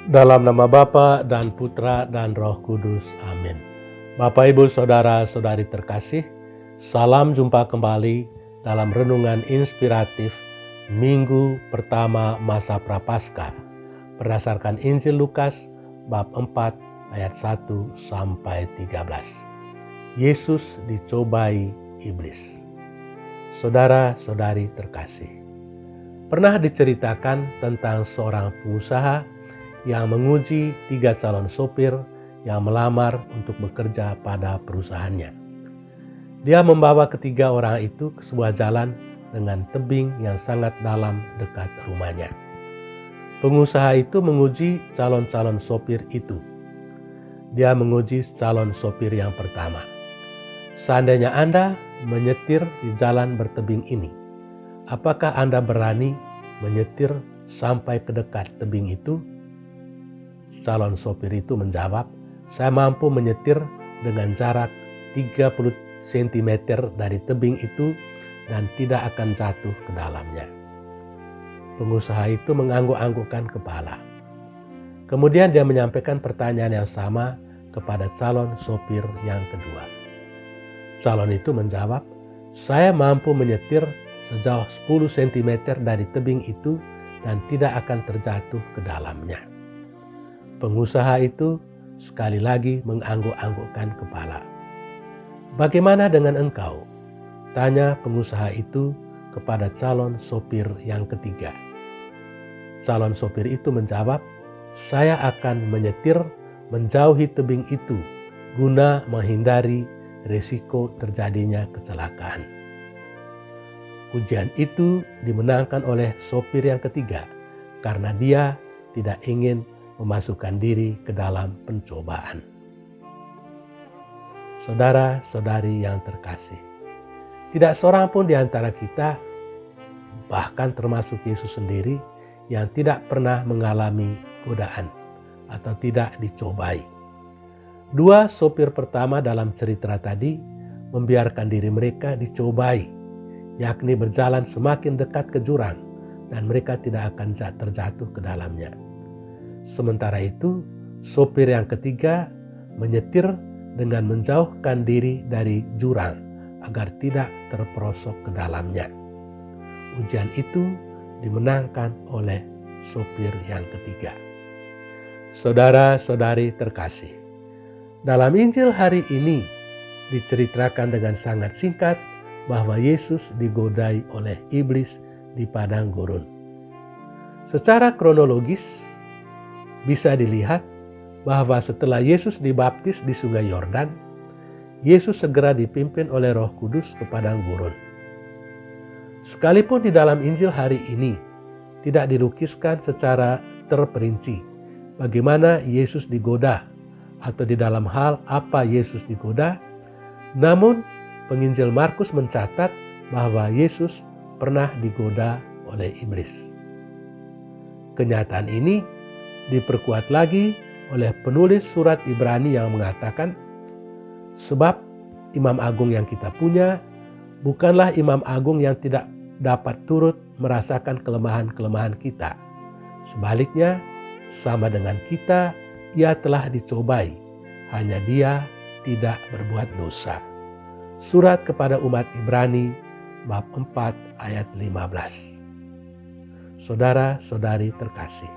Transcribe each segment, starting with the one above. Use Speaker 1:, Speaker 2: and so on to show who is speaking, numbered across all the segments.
Speaker 1: Dalam nama Bapa dan Putra dan Roh Kudus. Amin. Bapak, Ibu, Saudara-saudari terkasih, salam jumpa kembali dalam renungan inspiratif Minggu pertama masa Prapaskah berdasarkan Injil Lukas bab 4 ayat 1 sampai 13. Yesus dicobai iblis. Saudara-saudari terkasih, pernah diceritakan tentang seorang pengusaha yang menguji 3 calon sopir yang melamar untuk bekerja pada perusahaannya. Dia membawa ketiga orang itu ke sebuah jalan dengan tebing yang sangat dalam dekat rumahnya. Pengusaha itu menguji calon-calon sopir itu. Dia menguji calon sopir yang pertama. Seandainya Anda menyetir di jalan bertebing ini, apakah Anda berani menyetir sampai ke dekat tebing itu? Calon sopir itu menjawab, "Saya mampu menyetir dengan jarak 30 cm dari tebing itu dan tidak akan jatuh ke dalamnya." Pengusaha itu mengangguk-anggukkan kepala. Kemudian dia menyampaikan pertanyaan yang sama kepada calon sopir yang kedua. Calon itu menjawab, "Saya mampu menyetir sejauh 10 cm dari tebing itu dan tidak akan terjatuh ke dalamnya." Pengusaha itu sekali lagi mengangguk-anggukkan kepala. "Bagaimana dengan engkau?" tanya pengusaha itu kepada calon sopir yang ketiga. Calon sopir itu menjawab, "Saya akan menyetir menjauhi tebing itu guna menghindari risiko terjadinya kecelakaan." Ujian itu dimenangkan oleh sopir yang ketiga karena dia tidak ingin memasukkan diri ke dalam pencobaan. Saudara-saudari yang terkasih, tidak seorang pun di antara kita, bahkan termasuk Yesus sendiri, yang tidak pernah mengalami godaan atau tidak dicobai. Dua sopir pertama dalam cerita tadi membiarkan diri mereka dicobai, yakni berjalan semakin dekat ke jurang dan mereka tidak akan terjatuh ke dalamnya. Sementara itu, sopir yang ketiga menyetir dengan menjauhkan diri dari jurang agar tidak terperosok ke dalamnya. Ujian itu dimenangkan oleh sopir yang ketiga. Saudara-saudari terkasih, dalam Injil hari ini diceritakan dengan sangat singkat bahwa Yesus digodai oleh iblis di padang gurun. Secara kronologis bisa dilihat bahwa setelah Yesus dibaptis di Sungai Yordan, Yesus segera dipimpin oleh Roh Kudus ke padang gurun. Sekalipun di dalam Injil hari ini tidak dilukiskan secara terperinci bagaimana Yesus digoda atau di dalam hal apa Yesus digoda, namun penginjil Markus mencatat bahwa Yesus pernah digoda oleh iblis. Kenyataan ini diperkuat lagi oleh penulis surat Ibrani yang mengatakan, "Sebab Imam Agung yang kita punya bukanlah Imam Agung yang tidak dapat turut merasakan kelemahan-kelemahan kita. Sebaliknya, sama dengan kita, ia telah dicobai, hanya dia tidak berbuat dosa." Surat kepada umat Ibrani bab 4 ayat 15. Saudara-saudari terkasih,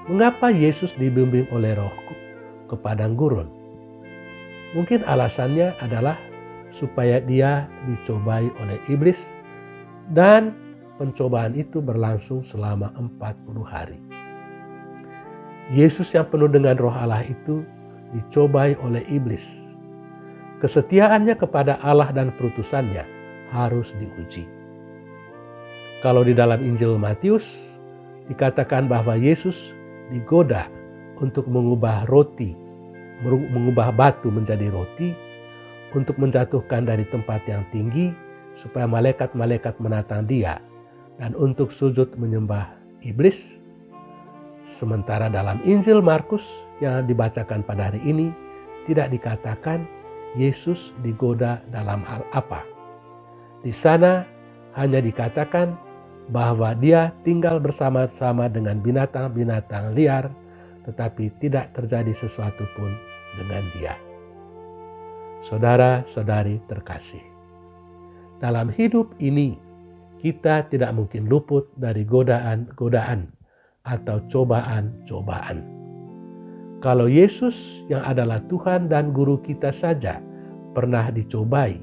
Speaker 1: mengapa Yesus dibimbing oleh Roh ke padang gurun? Mungkin alasannya adalah supaya dia dicobai oleh iblis dan pencobaan itu berlangsung selama 40 hari. Yesus yang penuh dengan Roh Allah itu dicobai oleh iblis. Kesetiaannya kepada Allah dan perutusannya harus diuji. Kalau di dalam Injil Matius dikatakan bahwa Yesus digoda untuk mengubah batu menjadi roti, untuk menjatuhkan dari tempat yang tinggi supaya malaikat-malaikat menatang dia, dan untuk sujud menyembah iblis. Sementara dalam Injil Markus yang dibacakan pada hari ini tidak dikatakan Yesus digoda dalam hal apa. Di sana hanya dikatakan bahwa dia tinggal bersama-sama dengan binatang-binatang liar, tetapi tidak terjadi sesuatu pun dengan dia. Saudara-saudari terkasih, dalam hidup ini kita tidak mungkin luput dari godaan-godaan atau cobaan-cobaan. Kalau Yesus yang adalah Tuhan dan Guru kita saja pernah dicobai,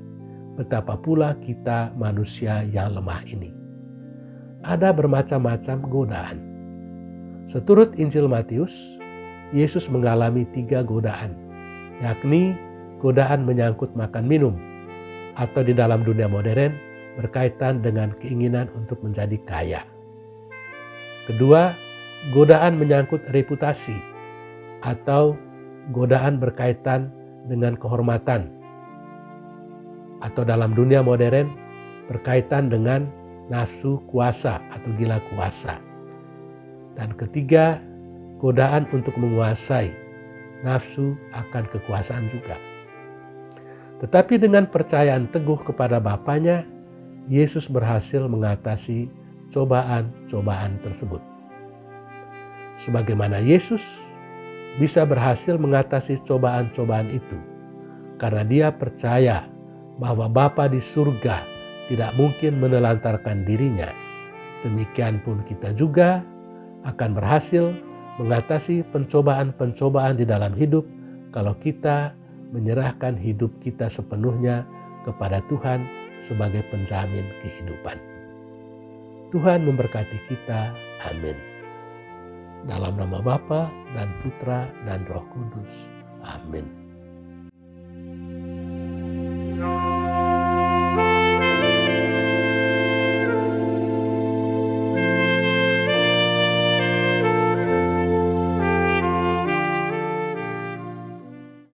Speaker 1: betapa pula kita manusia yang lemah ini. Ada bermacam-macam godaan. Seturut Injil Matius, Yesus mengalami 3 godaan, yakni godaan menyangkut makan minum, atau di dalam dunia modern berkaitan dengan keinginan untuk menjadi kaya. Kedua, godaan menyangkut reputasi, atau godaan berkaitan dengan kehormatan, atau dalam dunia modern berkaitan dengan nafsu kuasa atau gila kuasa. Dan ketiga, godaan untuk menguasai, nafsu akan kekuasaan juga. Tetapi dengan percayaan teguh kepada Bapanya, Yesus berhasil mengatasi cobaan-cobaan tersebut. Sebagaimana Yesus bisa berhasil mengatasi cobaan-cobaan itu, karena dia percaya bahwa Bapa di surga tidak mungkin menelantarkan dirinya. Demikian pun kita juga akan berhasil mengatasi pencobaan-pencobaan di dalam hidup kalau kita menyerahkan hidup kita sepenuhnya kepada Tuhan sebagai penjamin kehidupan. Tuhan memberkati kita. Amin. Dalam nama Bapa dan Putra dan Roh Kudus. Amin.